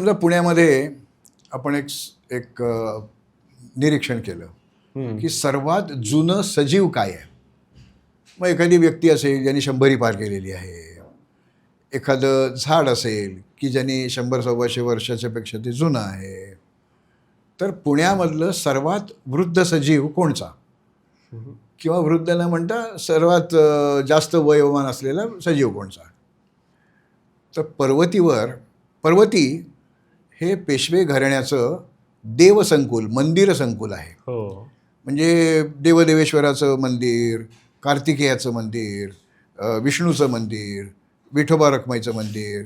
समजा पुण्यामध्ये आपण एक एक निरीक्षण केलं की सर्वात जुनं सजीव काय आहे. मग एखादी व्यक्ती असेल ज्यांनी 100 पार केलेली आहे, एखादं झाड असेल की ज्यांनी 100-125 वर्षाच्या पेक्षा ते जुनं आहे. तर पुण्यामधलं सर्वात वृद्ध सजीव कोणचा, किंवा वृद्ध न म्हणता सर्वात जास्त वयोमान असलेला सजीव कोणचा. तर पर्वती हे पेशवे घराण्याचं देवसंकुल, मंदिर संकुल आहे. म्हणजे देवदेवेश्वराचं मंदिर, कार्तिकेयाचं मंदिर, विष्णूचं मंदिर, विठोबा रखुमाईचं मंदिर,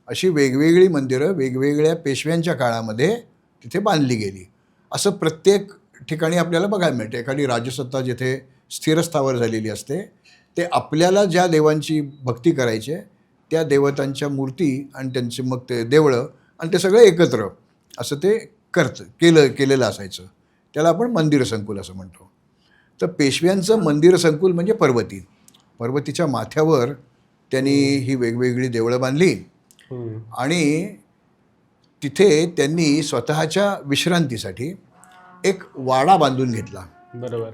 अशी वेगवेगळी मंदिरं वेगवेगळ्या पेशव्यांच्या काळामध्ये तिथे बांधली गेली. असं प्रत्येक ठिकाणी आपल्याला बघायला मिळते. एखादी राजसत्ता जिथे स्थिरस्थावर झालेली असते, ते आपल्याला ज्या देवांची भक्ती करायची त्या देवतांच्या मूर्ती आणि त्यांचे मग ते देवळं आणि ते सगळं एकत्र असं ते केलेलं असायचं. त्याला आपण मंदिर संकुल असं म्हणतो. तर पेशव्यांचं मंदिर संकुल म्हणजे पर्वतीच्या माथ्यावर त्यांनी ही वेगवेगळी देवळं बांधली आणि तिथे त्यांनी स्वतःच्या विश्रांतीसाठी एक वाडा बांधून घेतला. बरोबर.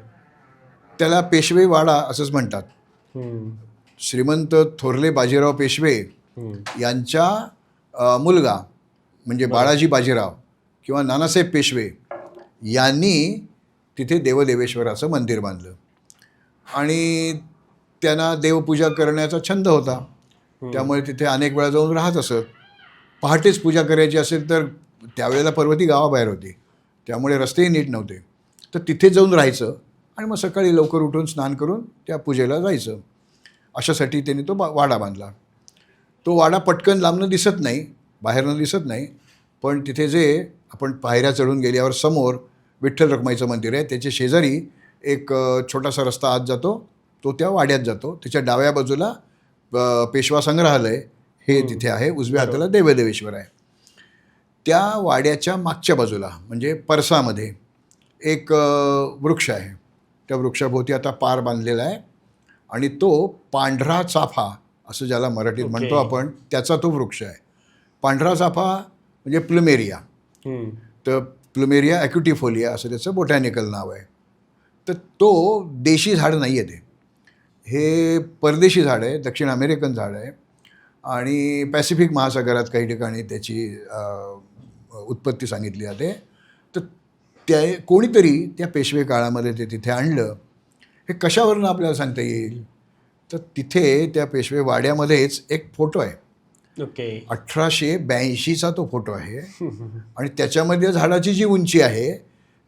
त्याला पेशवे वाडा असंच म्हणतात. श्रीमंत थोरले बाजीराव पेशवे यांच्या मुलगा म्हणजे बाळाजी बाजीराव किंवा नानासाहेब पेशवे यांनी तिथे देवदेवेश्वराचं मंदिर बांधलं आणि त्यांना देवपूजा करण्याचा छंद होता. त्यामुळे तिथे अनेक वेळा जाऊन राहत असत. पहाटेच पूजा करायची असेल तर त्यावेळेला पर्वती गावाबाहेर होती, त्यामुळे रस्तेही नीट नव्हते. तर तिथे जाऊन राहायचं आणि मग सकाळी लवकर उठून स्नान करून त्या पूजेला जायचं. अशासाठी त्यांनी तो वाडा बांधला. तो वाडा पटकन लांबनं दिसत नाही, बाहेरनं दिसत नाही, पण तिथे जे आपण पायऱ्या चढून गेल्यावर समोर विठ्ठल रखुमाईचं मंदिर आहे, त्याच्या शेजारी एक छोटासा रस्ता आत जातो, तो त्या वाड्यात जातो. त्याच्या डाव्या बाजूला पेशवा संग्रहालय हे तिथे आहे, उजव्या हाताला देवदेवेश्वर आहे. त्या वाड्याच्या मागच्या बाजूला म्हणजे परसामध्ये एक वृक्ष आहे. त्या वृक्षाभोवती आता पार बांधलेला आहे आणि तो पांढरा चाफा असं ज्याला मराठीत म्हणतो आपण, त्याचा तो वृक्ष आहे. पांढरा चाफा म्हणजे प्लुमेरिया. तर प्लुमेरिया ॲक्युटिफोलिया असं त्याचं बोटॅनिकल नाव आहे. तर तो देशी झाड नाही आहे, हे परदेशी झाड आहे, दक्षिण अमेरिकन झाड आहे आणि पॅसिफिक महासागरात काही ठिकाणी त्याची उत्पत्ती सांगितली जाते. तर कोणीतरी त्या पेशवे काळामध्ये ते तिथे आणलं. हे कशावरून आपल्याला सांगता येईल? तर तिथे त्या पेशवे वाड्यामध्येच एक फोटो आहे. 1882चा तो फोटो आहे आणि त्याच्यामध्ये झाडाची जी उंची आहे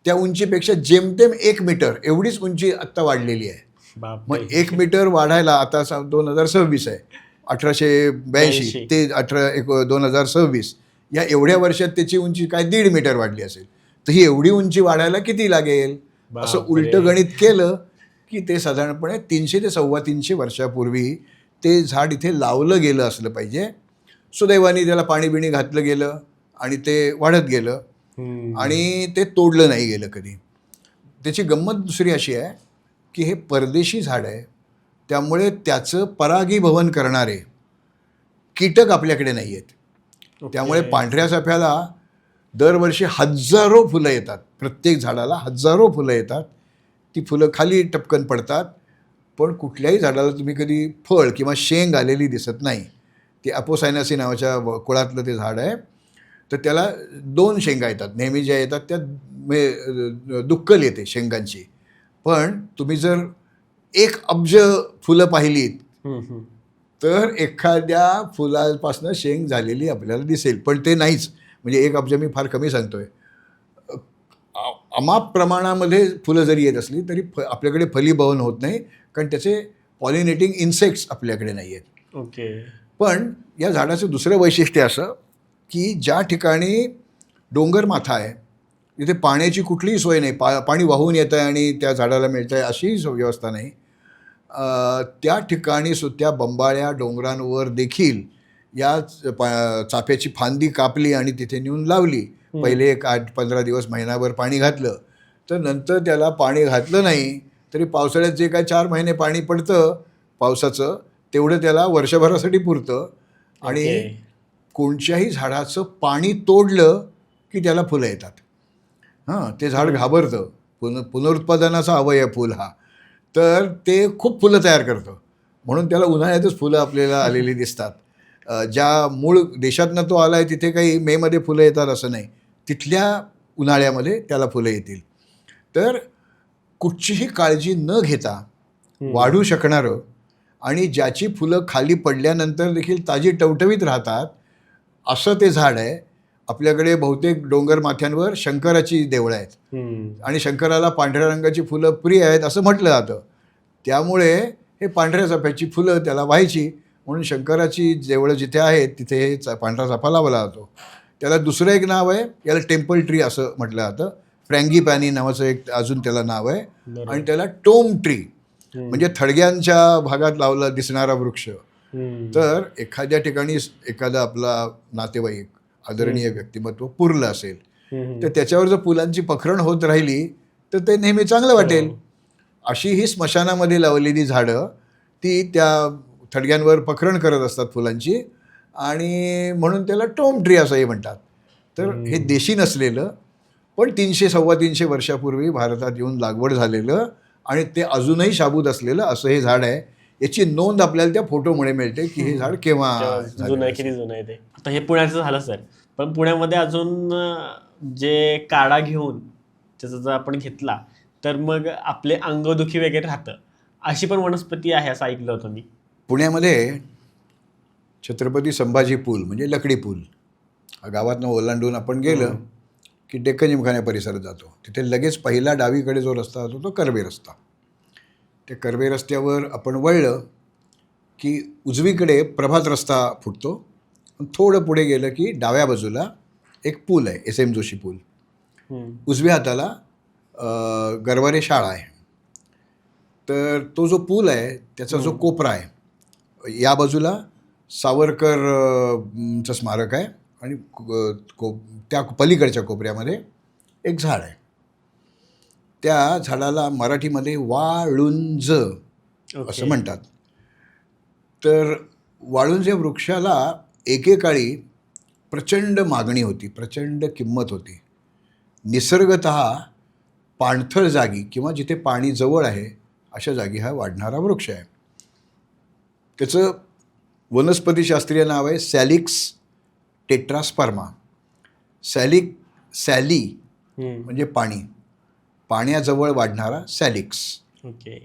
त्या उंचीपेक्षा जेमतेम 1 मीटर एवढीच उंची आत्ता वाढलेली आहे. मग 1 मीटर वाढायला आता 2026 आहे, 1882 ते 2026 या एवढ्या वर्षात त्याची उंची काय 1.5 मीटर वाढली असेल. तर ही एवढी उंची वाढायला किती लागेल असं उलटं गणित केलं की ते साधारणपणे 300 ते 350 वर्षापूर्वी ते झाड इथे लावलं गेलं असलं पाहिजे. सुदैवाने त्याला पाणी बिणी घातलं गेलं आणि ते वाढत गेलं आणि ते तोडलं नाही गेलं कधी. त्याची गंमत दुसरी अशी आहे की हे परदेशी झाड आहे, त्यामुळे त्याचं परागीभवन करणारे कीटक आपल्याकडे नाही आहेत. त्यामुळे पांढऱ्या चाफ्याला दरवर्षी हजारो फुलं येतात. प्रत्येक झाडाला हजारो फुलं येतात. ती फुलं खाली टपकन पडतात, पण कुठल्याही झाडाला तुम्ही कधी फळ किंवा शेंग आलेली दिसत नाही. ते अपोसायनासी नावाच्या कुळातलं ते झाड आहे. तर त्याला 2 शेंगा येतात. नेहमी ज्या येतात त्या दुक्कल येते शेंगांची. पण तुम्ही जर 1 अब्ज फुलं पाहिलीत तर एखाद्या फुलापासून शेंग झालेली आपल्याला दिसेल, पण ते नाहीच. म्हणजे 1 अब्ज मी फार कमी सांगतोय. अमाप प्रमाणामध्ये फुलं जरी येत असली तरी आपल्याकडे फलीभवन होत नाही, कारण त्याचे पॉलिनेटिंग इन्सेक्ट्स आपल्याकडे नाही आहेत. पण या झाडाचं दुसरं वैशिष्ट्य असं की ज्या ठिकाणी डोंगरमाथा आहे, तिथे पाण्याची कुठलीही सोय नाही, पाणी वाहून येतं आहे आणि त्या झाडाला मिळतं आहे अशीही व्यवस्था नाही. त्या ठिकाणी सुद्धा बंबाळ्या डोंगरांवर देखील या चाफ्याची फांदी कापली आणि तिथे नेऊन लावली. पहिले एक 8-15 दिवस, महिनाभर पाणी घातलं, तर नंतर त्याला पाणी घातलं नाही तरी पावसाळ्यात जे काय 4 महिने पाणी पडतं पावसाचं तेवढं त्याला वर्षभरासाठी पुरतं आणि कोणत्याही झाडाचं पाणी तोडलं की त्याला फुलं येतात. हां, ते झाड घाबरतं. पुनरुत्पादनाचा अवयव फूल हा. तर ते खूप फुलं तयार करतं. म्हणून त्याला उन्हाळ्यातच फुलं आपल्याला आलेली दिसतात. ज्या मूळ देशातनं तो आला आहे तिथे काही मेमध्ये फुलं येतात असं नाही. तिथल्या उन्हाळ्यामध्ये त्याला फुलं येतील. तर कुठचीही काळजी न घेता वाढू शकणारं आणि ज्याची फुलं खाली पडल्यानंतर देखील ताजी टवटवीत राहतात असं ते झाड आहे. आपल्याकडे बहुतेक डोंगर माथ्यांवर शंकराची देवळं आहेत आणि शंकराला पांढऱ्या रंगाची फुलं प्रिय आहेत असं म्हटलं जातं. त्यामुळे हे पांढऱ्या चाफ्याची फुलं त्याला व्हायची म्हणून शंकराची देवळं जिथे आहेत तिथे हे पांढरा चाफा लावला जातो. त्याला दुसरं एक नाव आहे, याला टेम्पल ट्री असं म्हटलं जातं. फ्रँगीपॅनी नावाचं एक अजून त्याला नाव आहे आणि त्याला टोम ट्री म्हणजे थडग्यांच्या भागात लावला दिसणारा वृक्ष. तर एखाद्या ठिकाणी एखादा आपला नातेवाईक आदरणीय व्यक्तिमत्व पुरलं असेल तर त्याच्यावर जर फुलांची पखरण होत राहिली तर ते नेहमी चांगलं वाटेल. अशी ही स्मशानामध्ये लावलेली झाडं ती त्या थडग्यांवर पखरण करत असतात फुलांची आणि म्हणून त्याला टोम ट्री असंही म्हणतात. तर हे देशी नसलेलं पण 300-325 वर्षापूर्वी भारतात येऊन लागवड झालेलं आणि ते अजूनही शाबूत असलेलं असं हे झाड आहे. याची नोंद आपल्याला त्या फोटोमुळे मिळते की हे झाड केव्हा जुनं आहे, किती जुनं आहे ते. आता हे पुण्याचं झालं सर, पण पुण्यामध्ये अजून जे काढा घेऊन त्याचा जर आपण घेतला तर मग आपले अंगदुखी वगैरे राहतं, अशी पण वनस्पती आहे असं ऐकलं होतं मी. पुण्यामध्ये छत्रपती संभाजी पूल म्हणजे लकडी पूल गावातनं ओलांडून आपण गेलं की डेक्कन जिमखाना परिसरात जातो. तिथे लगेच पहिला डावीकडे जो रस्ता जातो तो कर्वे रस्ता. त्या कर्वे रस्त्यावर आपण वळलं की उजवीकडे प्रभात रस्ता फुटतो. थोडं पुढे गेलं की डाव्या बाजूला एक पूल आहे, SM जोशी पूल. उजव्या हाताला गरवारे शाळा आहे. तर तो जो पूल आहे त्याचा जो कोपरा आहे या बाजूला सावरकर चं स्मारक आहे आणि त्या पलीकडच्या कोपऱ्यामध्ये एक झाड आहे. त्या झाडाला मराठीमध्ये वाळुंज असं म्हणतात. तर वाळुंज या वृक्षाला एकेकाळी प्रचंड मागणी होती, प्रचंड किंमत होती. निसर्गतः पाणथळ जागी किंवा जिथे पाणी जवळ आहे अशा जागी हा वाढणारा वृक्ष आहे. त्याचं वनस्पतीशास्त्रीय नाव आहे सॅलिक्स टेट्रास्पर्मा. सॅली म्हणजे पाणी, पाण्याजवळ वाढणारा सॅलिक्स.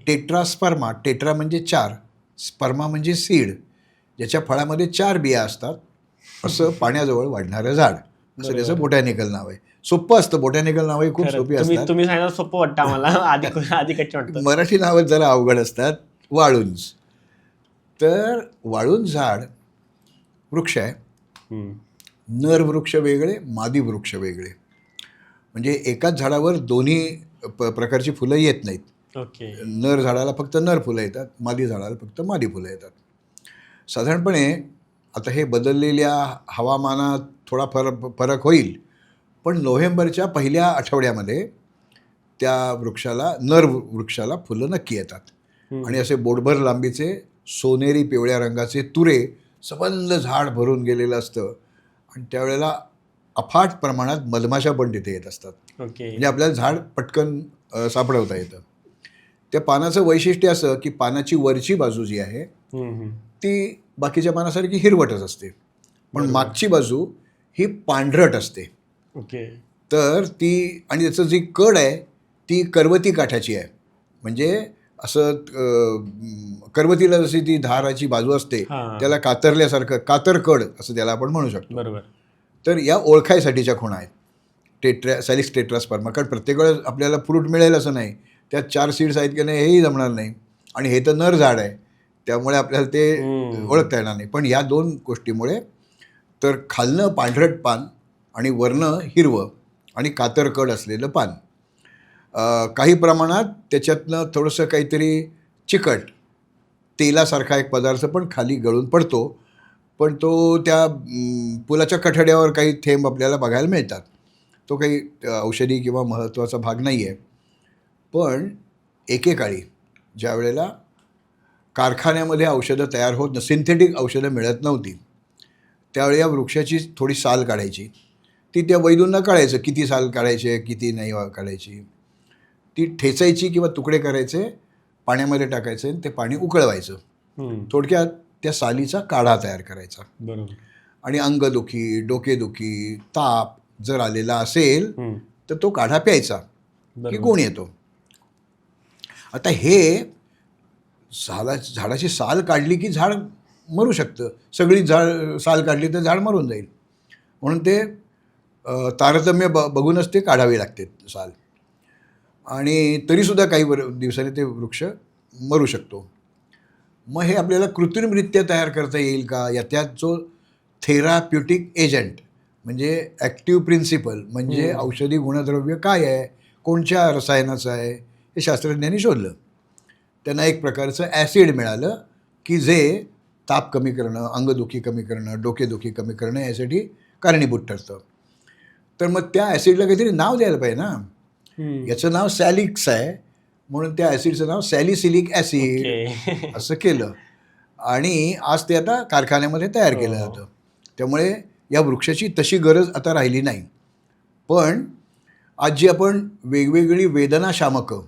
टेट्रास्पर्मा, टेट्रा म्हणजे 4, स्पर्मा म्हणजे सीड, ज्याच्या फळामध्ये 4 बिया असतात असं पाण्याजवळ वाढणारं झाड असं त्याचं बोटॅनिकल नाव आहे. सोपं असतं, बोटॅनिकल नावही खूप सोपी असतात. तुम्ही सांगितलं सोपं वाटतं आम्हाला, आधी कच्चे वाटतं. मराठी नावं जरा अवघड असतात. वाळुंज. तर वाळुंज झाड वृक्ष आहे. नर वृक्ष वेगळे, मादी वृक्ष वेगळे. म्हणजे एकाच झाडावर दोन्ही प्रकारची फुलं येत नाहीत. नर झाडाला फक्त नर फुलं येतात, मादी झाडाला फक्त मादी फुलं येतात. साधारणपणे आता हे बदललेल्या हवामानात थोडा फरक होईल, पण नोव्हेंबरच्या पहिल्या आठवड्यामध्ये त्या वृक्षाला, नर वृक्षाला फुलं नक्की येतात आणि असे बोटभर लांबीचे सोनेरी पिवळ्या रंगाचे तुरे सबंध झाड भरून गेलेलं असतं आणि त्यावेळेला अफाट प्रमाणात मधमाशा पण तिथे येत असतात. म्हणजे आपल्याला झाड पटकन सापडवता येतं. त्या पानाचं वैशिष्ट्य असं की पानाची वरची बाजू जी आहे ती बाकीच्या पानासारखी हिरवटच असते, पण मागची बाजू ही पांढरट असते. तर ती, आणि त्याचं जी कड आहे ती करवती काठाची आहे. म्हणजे असं करवतीला जशी ती धाराची बाजू असते त्याला कातरल्यासारखं, कातरकड असं त्याला आपण म्हणू शकतो. बरोबर. तर या ओळखायसाठीच्या खुणा आहेत सॅलिक्स टेट्रास्पर्मा. कारण प्रत्येक वेळेस आपल्याला फ्रूट मिळेल असं नाही, त्यात 4 सीड्स आहेत की नाही हेही जमणार नाही आणि हे तर नर झाड आहे त्यामुळे आपल्याला ते ओळखता येणार नाही. पण या 2 गोष्टीमुळे तर खालनं पांढरट पान आणि वरनं हिरवं आणि कातरकड असलेलं पान, काही प्रमाणात त्याच्यातनं थोडंसं काहीतरी चिकट तेलासारखा एक पदार्थ पण खाली गळून पडतो, पण तो त्या पुलाच्या कठड्यावर काही थेंब आपल्याला बघायला मिळतात. तो काही औषधी किंवा महत्त्वाचा भाग नाही आहे. पण एकेकाळी ज्या वेळेला कारखान्यामध्ये औषधं तयार होत सिंथेटिक औषधं मिळत नव्हती त्यावेळी या वृक्षाची थोडी साल काढायची. ती त्या वैदूंना कळायचं किती साल काढायचे किती नाही काढायची. ती ठेचायची किंवा तुकडे करायचे, पाण्यामध्ये टाकायचे आणि ते पाणी उकळवायचं. थोडक्यात त्या सालीचा काढा तयार करायचा. बरोबर. आणि अंगदुखी, डोकेदुखी, ताप जर आलेला असेल तर तो काढा प्यायचा की गुण येतो. आता हे झाडाची साल काढली की झाड मरू शकतं. सगळी साल काढली तर झाड मरून जाईल. म्हणून ते तारतम्य बघूनच ते काढावे लागते साल. आणि तरीसुद्धा काही दिवसांनी ते वृक्ष मरू शकतो. मग हे आपल्याला कृत्रिमरित्या तयार करता येईल का? त्यात जो थेराप्युटिक एजंट म्हणजे ॲक्टिव्ह प्रिन्सिपल म्हणजे औषधी गुणद्रव्य काय आहे, कोणत्या रसायनाचं आहे, हे शास्त्रज्ञांनी शोधलं. त्यांना एक प्रकारचं ॲसिड मिळालं की जे ताप कमी करणं, अंगदुखी कमी करणं, डोकेदुखी कमी करणं यासाठी कारणीभूत ठरतं. तर मग त्या ॲसिडला काहीतरी नाव द्यायला पाहिजे ना. याचं नाव सॅलिक्स आहे, म्हणून त्या ॲसिडचं नाव सॅलिसिलिक ॲसिड असं केलं. आणि आज ते आता कारखान्यामध्ये तयार केलं जातं. त्यामुळे या वृक्षाची तशी गरज आता राहिली नाही. पण आज जी आपण वेगवेगळी वेदनाशामकं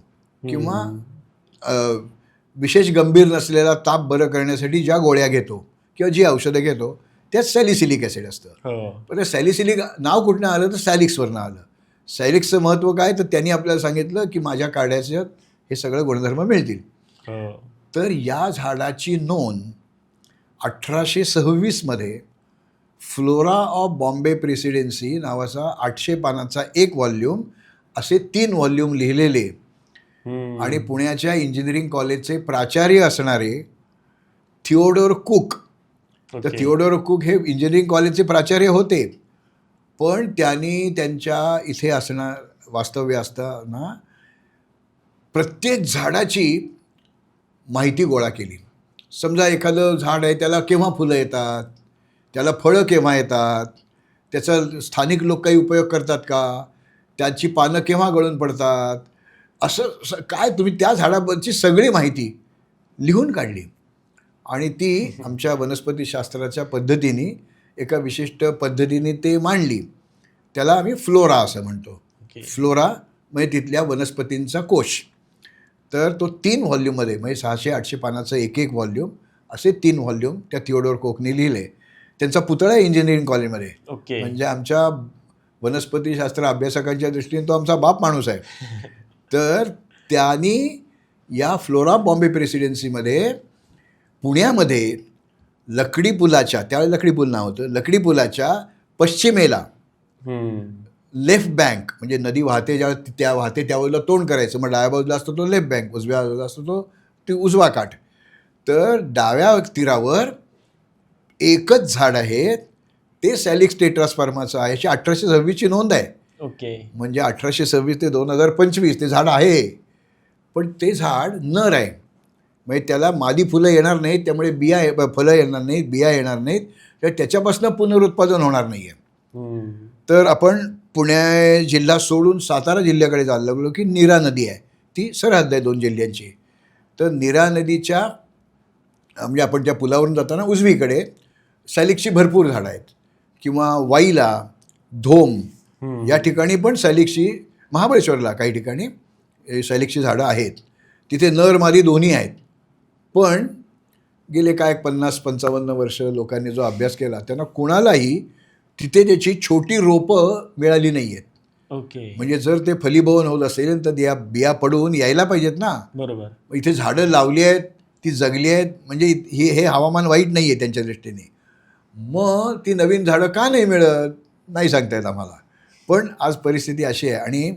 किंवा विशेष गंभीर नसलेला ताप बरं करण्यासाठी ज्या गोळ्या घेतो किंवा जी औषधं घेतो त्यात सॅलिसिलिक ॲसिड असतं. पण ते सॅलिसिलिक नाव कुठनं आलं तर सॅलिक्सवरनं आलं. सॅलिक्सचं महत्त्व काय तर त्यांनी आपल्याला सांगितलं की माझ्या काढ्याचं हे सगळं गुणधर्म मिळतील. तर या झाडाची नोंद 1826 फ्लोरा ऑफ बॉम्बे प्रेसिडेन्सी नावाचा 800 पानाचा एक व्हॉल्यूम असे 3 व्हॉल्यूम लिहिलेले आणि पुण्याच्या इंजिनिअरिंग कॉलेजचे प्राचार्य असणारे थिओडोर कुक. तर थिओडोर कुक हे इंजिनिअरिंग कॉलेजचे प्राचार्य होते, पण त्यांनी त्यांच्या इथे वास्तव्य असताना प्रत्येक झाडाची माहिती गोळा केली. समजा एखादं झाड आहे त्याला केव्हा फुलं येतात, त्याला फळं केव्हा येतात, त्याचा स्थानिक लोक काही उपयोग करतात का, त्याची पानं केव्हा गळून पडतात, असं काय तुम्ही त्या झाडाबद्दलची सगळी माहिती लिहून काढली. आणि ती आमच्या वनस्पतीशास्त्राच्या पद्धतीने एका विशिष्ट पद्धतीने ते मांडली. त्याला आम्ही फ्लोरा असं म्हणतो. फ्लोरा म्हणजे तिथल्या वनस्पतींचा कोश. तर तो 3 व्हॉल्यूममध्ये म्हणजे 600-800 पानाचं एक व्हॉल्यूम असे 3 व्हॉल्यूम त्या थिओडोर कोकने लिहिले. त्यांचा पुतळा आहे इंजिनिअरिंग कॉलेजमध्ये. म्हणजे आमच्या वनस्पतीशास्त्र अभ्यासकांच्या दृष्टीने तो आमचा बाप माणूस आहे. तर त्यांनी या फ्लोरा बॉम्बे प्रेसिडेन्सीमध्ये पुण्यामध्ये लकडी पुलाच्या, त्यावेळी लकडी पूल नाव होतं, लकडी पुलाच्या पश्चिमेला लेफ्ट बँक म्हणजे नदी वाहते वाहते त्यावेळेला तोंड करायचं. मग डाव्या बाजूला असतो तो लेफ्ट बँक, उजव्या बाजूला असतो तो ती उजवा काठ. तर डाव्या तीरावर एकच झाड आहे ते सॅलिक्स टेट्रास्पर्माचं आहे. याची 1826ची नोंद आहे. म्हणजे 1826 ते 2025 ते झाड आहे. पण ते झाड नर आहे, म्हणजे त्याला मादी फुलं येणार नाहीत, त्यामुळे फुलं येणार नाहीत, बिया येणार नाहीत, तर त्याच्यापासून पुनरुत्पादन होणार नाही आहे. तर आपण पुणे जिल्हा सोडून सातारा जिल्ह्याकडे जायला लागलो की नीरा नदी आहे, ती सरहद्द आहे 2 जिल्ह्यांची. तर नीरा नदीच्या म्हणजे आपण त्या पुलावरून जाताना उजवीकडे सॅलिक्सची भरपूर झाडं आहेत. किंवा वाईला, धोम या ठिकाणी पण सॅलिक्सची, महाबळेश्वरला काही ठिकाणी सॅलिक्सची झाडं आहेत. तिथे नर मादी दोन्ही आहेत. पण गेले काय 50-55 वर्ष लोकांनी जो अभ्यास केला त्यांना कुणालाही तिथे त्याची छोटी रोपं मिळाली नाही आहेत. म्हणजे जर ते फलीभवन होत असेल तर या बिया पडून यायला पाहिजेत ना. बरोबर. इथे झाडं लावली आहेत, ती जगली आहेत, म्हणजे हे हवामान वाईट नाही आहे त्यांच्या दृष्टीने. मग ती नवीन झाडं का नाही मिळत नाही सांगता येत आम्हाला. पण आज परिस्थिती अशी आहे. आणि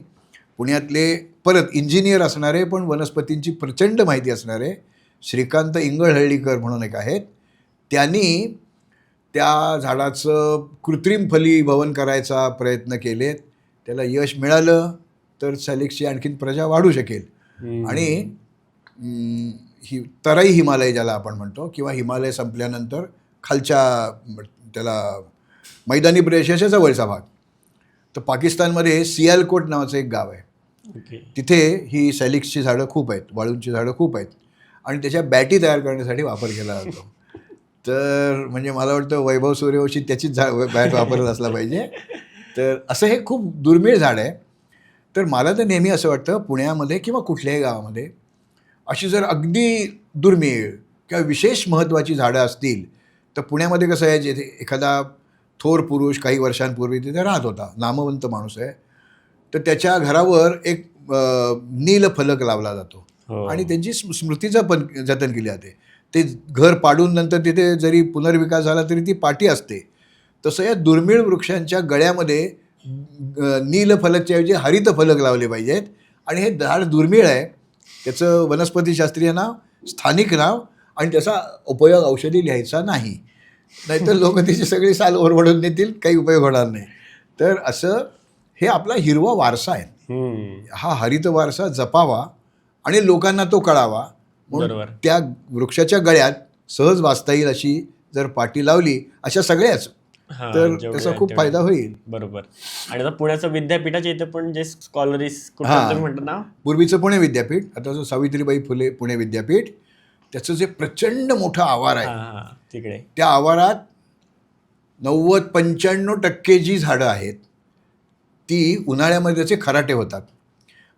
पुण्यातले परत इंजिनियर असणारे पण वनस्पतींची प्रचंड माहिती असणारे श्रीकांत इंगळहळ्ळीकर म्हणून एक आहेत, त्यांनी त्या झाडाचं कृत्रिम फलीभवन करायचा प्रयत्न केलेत. त्याला यश मिळालं तर सॅलिक्सची आणखीन प्रजा वाढू शकेल. आणि तराई हिमालय ज्याला आपण म्हणतो किंवा हिमालय संपल्यानंतर खालच्या त्याला मैदानी प्रदेशाच्या जवळचा भाग, तर पाकिस्तानमध्ये सियालकोट नावाचं एक गाव आहे. तिथे ही सॅलिक्सची झाडं खूप आहेत, वाळूंची झाडं खूप आहेत आणि त्याच्या बॅटी तयार करण्यासाठी वापर केला जातो. तर म्हणजे मला वाटतं वैभव सूर्यवंशी त्याचीच बॅट वापरत असला पाहिजे. तर असं हे खूप दुर्मिळ झाड आहे. तर मला तर नेहमी असं वाटतं पुण्यामध्ये किंवा कुठल्याही गावामध्ये अशी जर अगदी दुर्मिळ किंवा विशेष महत्त्वाची झाडं असतील, तर पुण्यामध्ये कसं आहे, जिथे एखादा थोर पुरुष काही वर्षांपूर्वी तिथे राहत होता, नामवंत माणूस आहे, तर त्याच्या घरावर एक नील फलक लावला जातो हो. आणि त्यांची स्मृतीचं पण जतन केली जाते. ते घर पाडून नंतर तिथे जरी पुनर्विकास झाला तरी ती पाटी असते. तसं या दुर्मिळ वृक्षांच्या गळ्यामध्ये नील फलकच्या ऐवजी हरित फलक लावले पाहिजेत. आणि हे झाड दुर्मिळ आहे, त्याचं वनस्पतीशास्त्रीय नाव, स्थानिक नाव आणि त्याचा उपयोग औषधी लिहायचा नाही. नाहीतर लोक त्याची सगळी साल ओरबडून नेतील, काही उपयोग होणार नाही. तर असं हे आपला हिरवा वारसा आहे. हा हरित वारसा जपावा आणि लोकांना तो कळावा म्हणून बरोबर. त्या वृक्षाच्या गळ्यात सहज वाचता येईल अशी जर पाटी लावली, अशा सगळ्याच, हां, तर जेवढे त्याचा आहेत खूप तेवढे. फायदा होईल. बरोबर. आणि आता पुण्याचं विद्यापीठाच्या इथे पण जे स्कॉलरीज हां. कुठं म्हणतात ना. पूर्वीचं पुणे विद्यापीठ, आता जो सावित्रीबाई फुले पुणे विद्यापीठ, त्याचं जे प्रचंड मोठं आवार आहे, हां हां तिकडे. त्या आवारात 90-95% जी झाडं आहेत ती उन्हाळ्यामध्ये त्याचे खराटे होतात.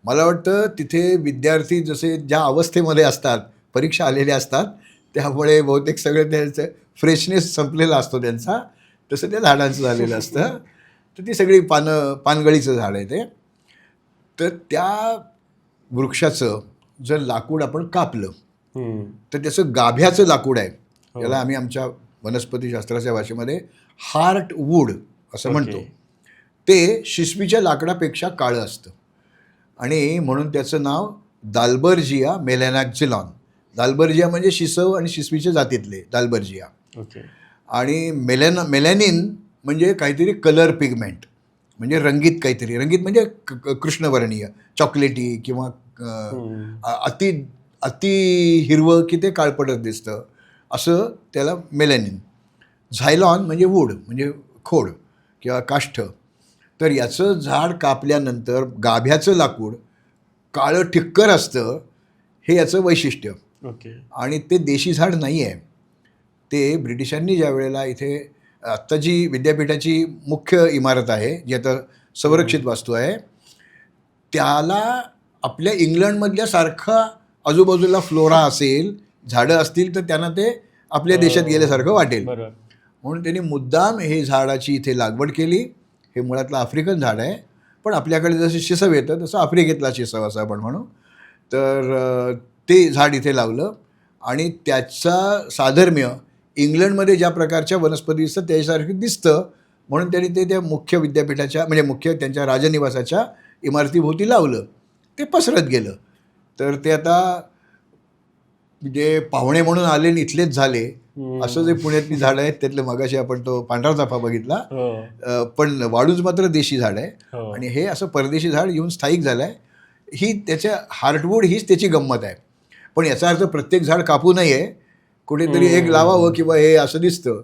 मला वाटतं तिथे विद्यार्थी जसे ज्या अवस्थेमध्ये असतात, परीक्षा आलेल्या असतात, त्यामुळे बहुतेक सगळं त्यांचं फ्रेशनेस संपलेला असतो त्यांचा, तसं त्या झाडांचं झालेलं असतं. तर ती सगळी पानगळीचं झाड आहे ते. तर त्या वृक्षाचं जर लाकूड आपण कापलं, तर त्याचं गाभ्याचं लाकूड आहे, त्याला आम्ही आमच्या वनस्पतीशास्त्राच्या भाषेमध्ये हार्टवूड असं म्हणतो. ते शिसवीच्या लाकडापेक्षा काळं असतं आणि म्हणून त्याचं नाव दाल्बर्जिया मेलॅनाक्झिलॉन. दाल्बर्जिया म्हणजे शिसव आणि शिसवीच्या जातीतले दाल्बर्जिया. ओके. आणि मेलॅनिन म्हणजे काहीतरी कलर पिगमेंट, म्हणजे रंगीत काहीतरी, रंगीत म्हणजे कृष्णवर्णीय, चॉकलेटी किंवा अति अति हिरवं की ते काळपटच दिसतं, असं त्याला मेलॅनिन. झायलॉन म्हणजे वूड, म्हणजे खोड किंवा काष्ठ. तर याचं झाड कापल्यानंतर गाभ्याचं लाकूड काळं ठिक्कर असतं, हे याचं वैशिष्ट्य. ओके. आणि ते देशी झाड नाही आहे. ते ब्रिटिशांनी ज्या वेळेला इथे आत्ता जी विद्यापीठाची मुख्य इमारत आहे, जी आता संरक्षित वास्तू आहे, त्याला आपल्या इंग्लंडमधल्या सारखा आजूबाजूला फ्लोरा असेल, झाडं असतील, तर त्यांना ते आपल्या देशात गेल्यासारखं वाटेल. बरोबर. म्हणून त्यांनी मुद्दाम हे झाडाची इथे लागवड केली. हे मुळातलं आफ्रिकन झाड आहे, पण आपल्याकडे जसं शिसव येतं तसं आफ्रिकेतला शिसव असं आपण म्हणू. तर ते झाड इथे लावलं आणि त्याचा साधर्म्य इंग्लंडमध्ये ज्या प्रकारच्या वनस्पती दिसतं त्याच्यासारखं दिसतं, म्हणून त्यांनी ते त्या मुख्य विद्यापीठाच्या, म्हणजे मुख्य त्यांच्या राजनिवासाच्या इमारतीभोवती लावलं. ते पसरत गेलं. तर ते आता म्हणजे पाहुणे म्हणून आले आणि इथलेच झाले, असं जे पुण्यातली झाडं आहेत त्यातलं मगाशी आपण तो पांढरा चाफा बघितला, पण वाळूज मात्र देशी झाड आहे आणि हे असं परदेशी झाड येऊन स्थायिक झालं आहे. ही त्याच्या हार्टवूड हीच त्याची गंमत आहे. पण याचा अर्थ प्रत्येक झाड कापू नये, कुठेतरी एक लावावं किंवा हे असं दिसतं